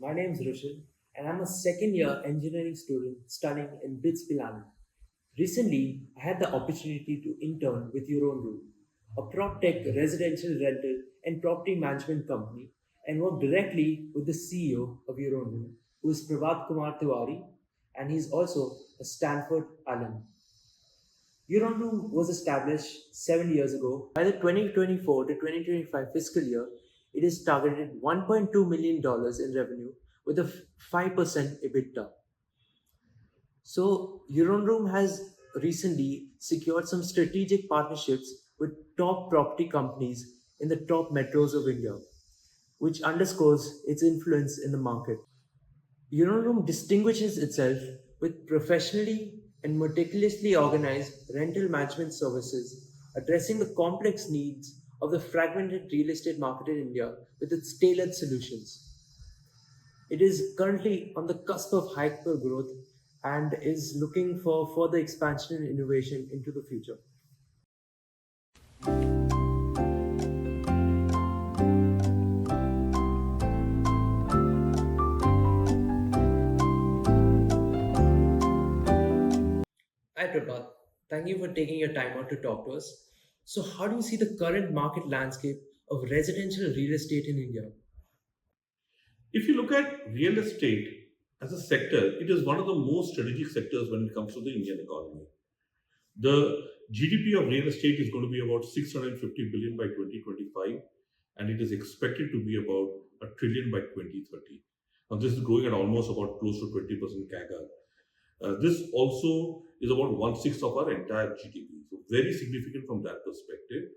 my name is Rushi, and I'm a second year engineering student studying in BITS Pilani. Recently, I had the opportunity to intern with Your Own Room, a Proptech residential rental and property management company, and work directly with the CEO of Your Own Room, who is Prabhat Kumar Tiwary, and he's also a Stanford alumni. YourOwnROOM was established 7 years ago. By the 2024 to 2025 fiscal year, it is targeted $1.2 million in revenue with a 5% EBITDA. So, YourOwnROOM has recently secured some strategic partnerships with top property companies in the top metros of India, which underscores its influence in the market. Euroroom distinguishes itself with professionally and meticulously organized rental management services, addressing the complex needs of the fragmented real estate market in India with its tailored solutions. It is currently on the cusp of hypergrowth and is looking for further expansion and innovation into the future. Hi, Prabhat. Thank you for taking your time out to talk to us. So, how do you see the current market landscape of residential real estate in India? If you look at real estate as a sector, it is one of the most strategic sectors when it comes to the Indian economy. The GDP of real estate is going to be about 650 billion by 2025, and it is expected to be about a trillion by 2030. Now, this is growing at almost about close to 20% CAGR. This also is about one-sixth of our entire GDP, so very significant from that perspective.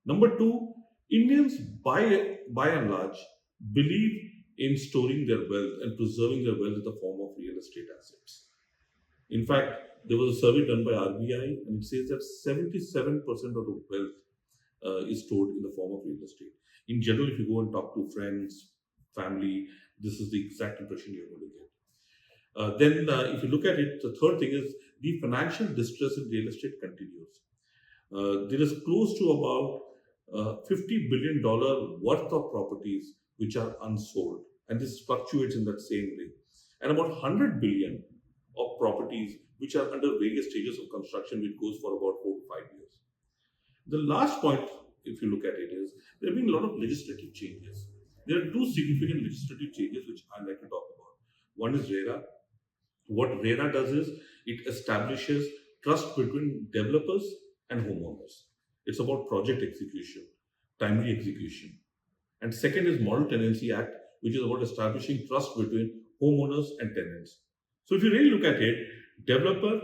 Number two, Indians by and large believe in storing their wealth and preserving their wealth in the form of real estate assets. In fact, there was a survey done by RBI and it says that 77% of the wealth is stored in the form of real estate. In general, if you go and talk to friends, family, this is the exact impression you're going to get. If you look at it, the third thing is the financial distress in real estate continues. There is close to about $50 billion worth of properties which are unsold, and this fluctuates in that same way, and about 100 billion of properties which are under various stages of construction, which goes for about 4 to 5 years. The last point, if you look at it, is there have been a lot of legislative changes. There are two significant legislative changes which I'd like to talk about. One is RERA. What RERA does is it establishes trust between developers and homeowners. It's about project execution, timely execution. And second is Model Tenancy Act, which is about establishing trust between homeowners and tenants. So if you really look at it, developer,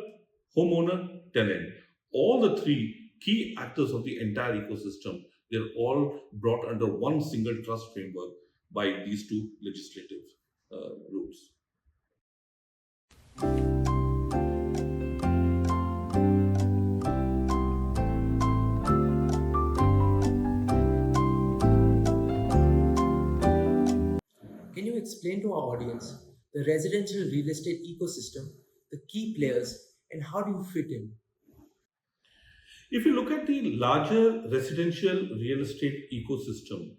homeowner, tenant, all the three key actors of the entire ecosystem, they're all brought under one single trust framework by these two legislative rules. Can you explain to our audience the residential real estate ecosystem, the key players, and how do you fit in? If you look at the larger residential real estate ecosystem,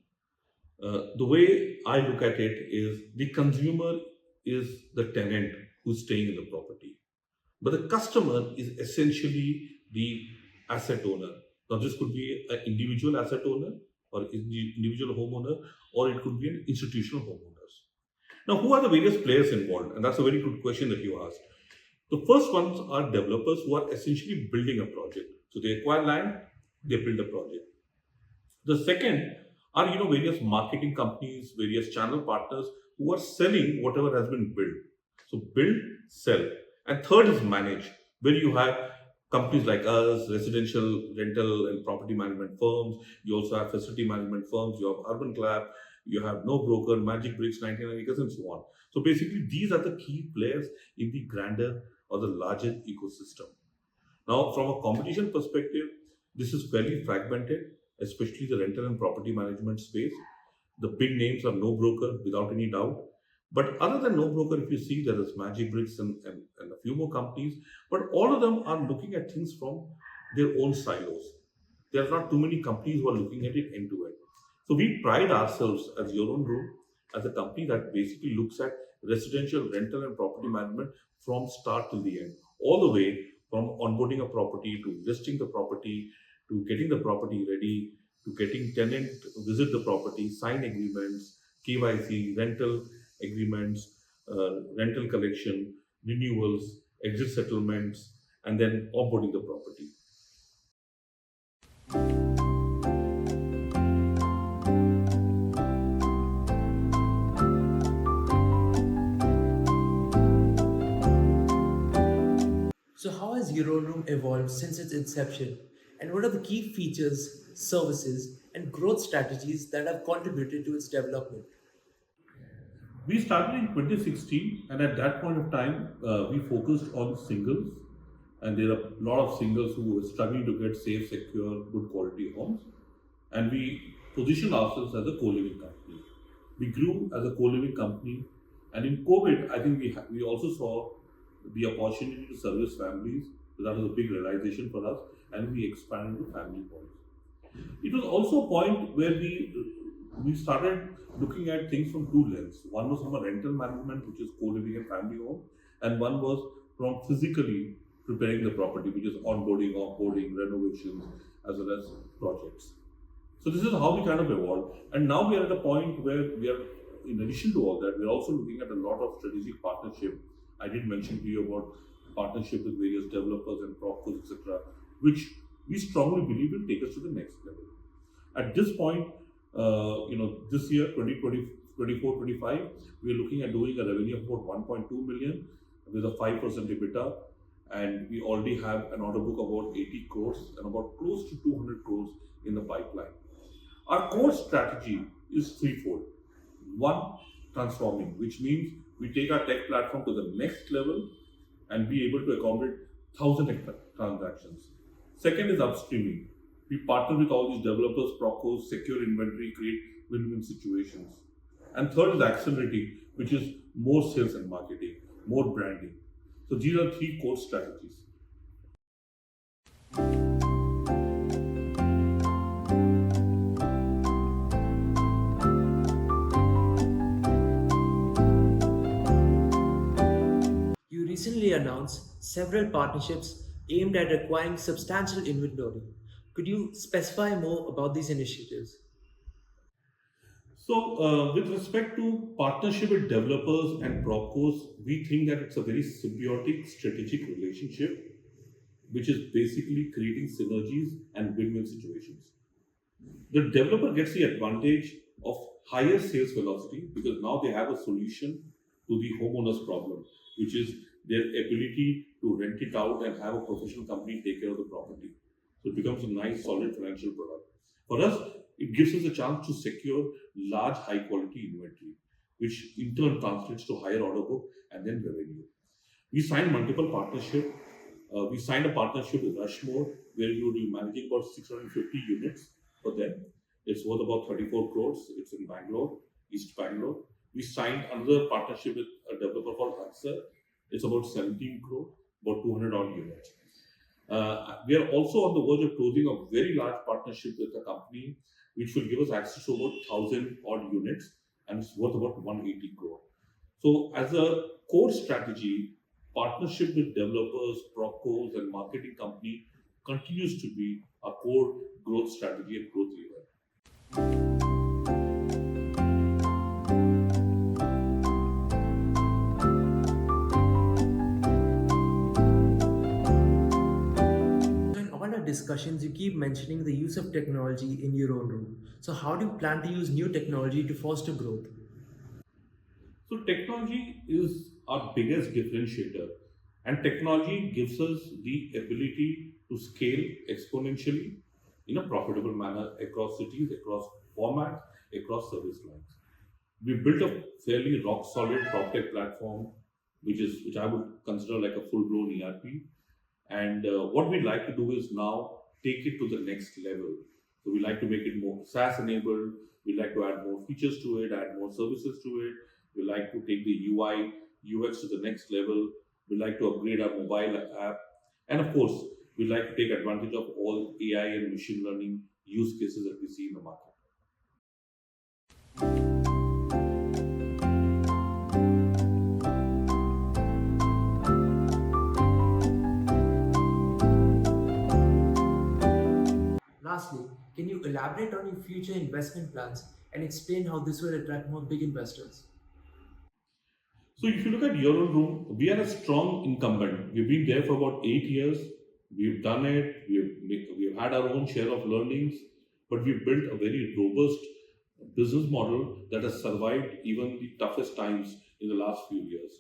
the way I look at it is the consumer is the tenant who's staying in the property, but the customer is essentially the asset owner. Now, this could be an individual asset owner or individual homeowner, or it could be an institutional homeowners. Now, who are the various players involved? And that's a very good question that you asked. The first ones are developers who are essentially building a project. So they acquire land, they build a project. The second are various marketing companies, various channel partners who are selling whatever has been built. So build, sell. And third is manage, where you have companies like us, residential rental and property management firms. You also have facility management firms. You have Urban Clap. You have No Broker, Magic Bricks, 99 Acres, and so on. So basically, these are the key players in the grander or the larger ecosystem. Now, from a competition perspective, this is fairly fragmented, especially the rental and property management space. The big names are No Broker, without any doubt. But other than No Broker, if you see, there is Magic Bricks and a few more companies. But all of them are looking at things from their own silos. There are not too many companies who are looking at it end to end. So we pride ourselves as Your Own Room as a company that basically looks at residential rental and property management from start till the end, all the way from onboarding a property to listing the property to getting the property ready to getting tenant visit the property, sign agreements, KYC, rental agreements, rental collection, renewals, exit settlements, and then onboarding the property. So, how has YourOwnROOM evolved since its inception, and what are the key features, services, and growth strategies that have contributed to its development? We started in 2016, and at that point of time, we focused on singles, and there are a lot of singles who were struggling to get safe, secure, good quality homes, and we positioned ourselves as a co-living company. We grew as a co-living company, and in COVID, I think we also saw the opportunity to service families. So that was a big realization for us, and we expanded to family homes. It was also a point where we started looking at things from two lenses. One was from a rental management, which is co-living and family home, and one was from physically preparing the property, which is onboarding, offboarding, renovations, as well as projects. So this is how we kind of evolved, and now we are at a point where we are, in addition to all that, we are also looking at a lot of strategic partnership. I did mention to you about partnership with various developers and propcos, etc., which we strongly believe will take us to the next level. At this point, this year, 2024-25, we are looking at doing a revenue of about 1.2 million with a 5% EBITDA, and we already have an order book of about 80 crores and about close to 200 crores in the pipeline. Our core strategy is threefold. One, transforming, which means we take our tech platform to the next level and be able to accommodate 1,000 transactions. Second is upstreaming. We partner with all these developers, procos, secure inventory, create win-win situations. And third is accelerating, which is more sales and marketing, more branding. So these are three core strategies. You recently announced several partnerships aimed at acquiring substantial inventory. Could you specify more about these initiatives? So, with respect to partnership with developers and propcos, we think that it's a very symbiotic strategic relationship, which is basically creating synergies and win-win situations. The developer gets the advantage of higher sales velocity because now they have a solution to the homeowner's problem, which is their ability to rent it out and have a professional company take care of the property. So it becomes a nice, solid financial product. For us, it gives us a chance to secure large, high quality inventory, which in turn translates to higher order book and then revenue. We signed multiple partnerships. We signed a partnership with Rushmore, where we will be managing about 650 units for them. It's worth about 34 crores. It's in Bangalore, East Bangalore. We signed another partnership with a developer called Answer. It's about 17 crore, about 200 odd units. We are also on the verge of closing a very large partnership with a company which will give us access to about 1,000 odd units, and it's worth about 180 crore. So, as a core strategy, partnership with developers, procos, and marketing company continues to be a core growth strategy and growth lever. So in all our discussions, you keep mentioning the use of technology in your own room. So, how do you plan to use new technology to foster growth? So technology is our biggest differentiator, and technology gives us the ability to scale exponentially in a profitable manner across cities, across formats, across service lines. We built a fairly rock solid Proptech platform, which I would consider like a full blown ERP. And what we'd like to do is now take it to the next level. So we like to make it more SaaS enabled. We like to add more features to it, add more services to it. We like to take the UI, UX to the next level. We like to upgrade our mobile app. And of course, we like to take advantage of all AI and machine learning use cases that we see in the market. Lastly, can you elaborate on your future investment plans and explain how this will attract more big investors? So if you look at your own room, we are a strong incumbent. We've been there for about 8 years. We've done it. We've had our own share of learnings, but we've built a very robust business model that has survived even the toughest times in the last few years.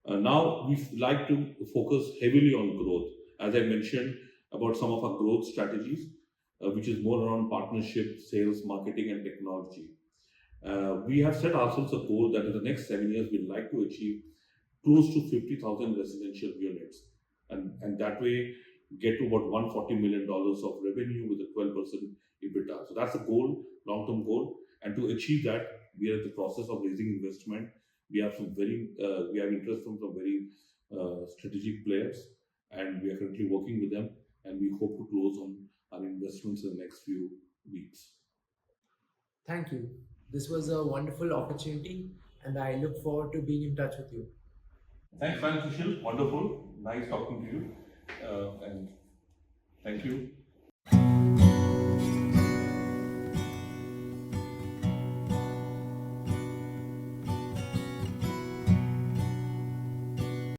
Now we like to focus heavily on growth. As I mentioned about some of our growth strategies, which is more around partnership, sales, marketing, and technology. We have set ourselves a goal that in the next 7 years we'd like to achieve close to 50,000 residential units, and that way get to about $140 million of revenue with a 12% EBITDA. So that's a goal, long-term goal, and to achieve that, we are in the process of raising investment. We have interest from some very strategic players, and we are currently working with them, and we hope to close on our investments in the next few weeks. Thank you. This was a wonderful opportunity, and I look forward to being in touch with you. Thanks, Sushil. Wonderful. Nice talking to you. And thank you.